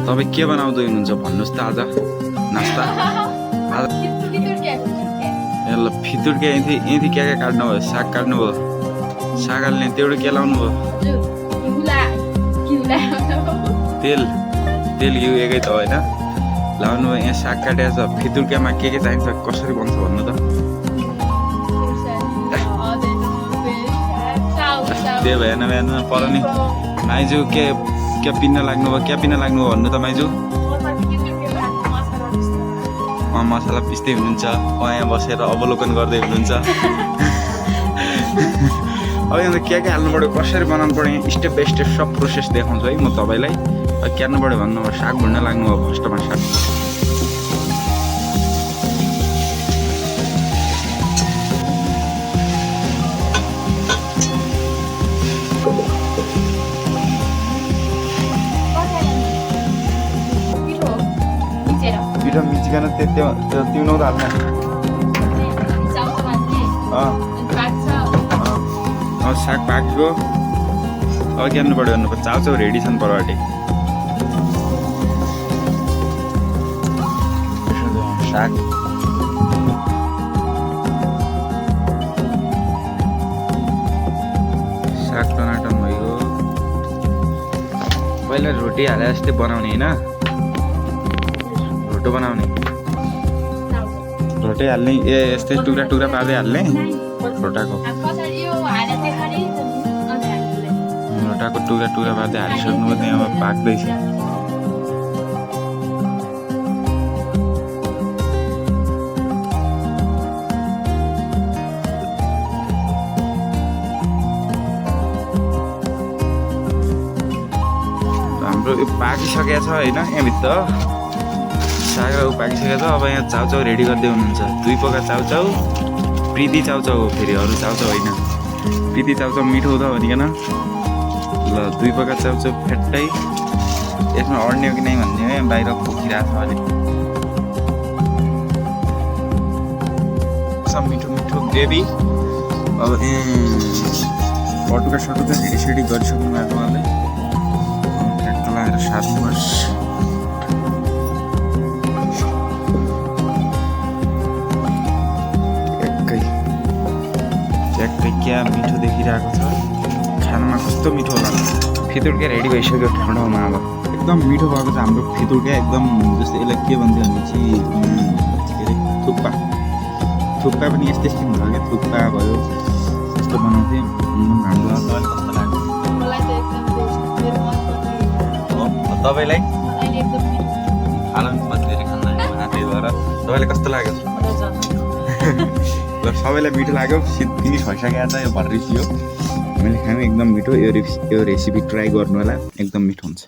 तपाईँ के बनाउँदै हुनुहुन्छ भन्नुहोस् त आज नास्ता आज ल फितुर्के यति क्या काट्नु भयो साग काट्नु भयो साग हाल्ने त्यौडे के लाउनु भयो तेल घिउ एकै त होइन लाउनु भयो यहाँ साग काटेको छ फितुर्केमा के चाहिन्छ कसरी बन्छ भन्नु त त्यही भएन पर नि माइजू के पिन्न लाग्नु भयो क्या पिन्न लाग्नु भयो भन्नु त माइजू मसला पिस्दै हुनुहुन्छ यहाँ बसेर अवलोकन गर्दै हुनुहुन्छ अब यहाँ के हाल्नु पऱ्यो कसरी बनाउनु पऱ्यो step by step sub process देखाउँछु है म तपाईँलाई के हाल्नु पऱ्यो भन्नुभयो साग भुड्न लाग्नु भयो फर्स्टमा साग मिचिकन त्यो तिउनु त हाल्ने साग पाक्यो अब के हाल्नु पऱ्यो भन्नु चाउचाउ रेडी छन् परबाटै साग टनाटन भइगयो पहिला रोटी हाले जस्तै बनाउने होइन रोटो बनाउने रोटी हाल्ने यस्तै टुक्रा टुक्रा पार्दै हाल्ने रोटाको टुक्रा टुक्रा पार्दै हालिसक्नु भयो त्यहाँ अब पाक्दैछ हाम्रो यो पाकिसकेको छ होइन यहाँभित्र साग पाकिसकेको छ अब यहाँ चाउचाउ रेडी गर्दै हुनुहुन्छ 2 पोका चाउचाउ प्रीति चाउचाउ हो फेरि अरू चाउचाउ होइन प्रीति चाउचाउ मिठो हुँदा भनिकन ल 2 पोका चाउचाउ फेट्टै यसमा अड्ने हो कि नै भन्ने है बाहिर पोखिरहेको छ अलिक सब मिठो मिठो ग्रेभी अब पटुका सटुका रेडी गरिसक्नु भएको उहाँले ट्याक्क लगाएर सार्नुपर्छ क्या मिठो देखिरहेको छ खानामा कस्तो मिठो होला फितुर्के रेडी भइसक्यो ठाउँमा अब एकदम मिठो भएको छ हाम्रो फितुर्के एकदम जस्तै यसलाई के भन्थ्यो भने चाहिँ के अरे थुक्पा पनि यस्तै भयो क्या थुक्पा भयो यस्तो बनाउँथेँ हाम्रो तपाईँलाई कस्तो लाग्यो तपाईँलाई हालमा धेरै खाना त्यही भएर तपाईँलाई कस्तो लाग्यो ल सबैलाई मिठो लाग्यो फिनिस भइसकेको छ यो भर्रिसी हो मैले खानु एकदम मिठो यो रेसिपी ट्राई गर्नु होला एकदम मिठो हुन्छ।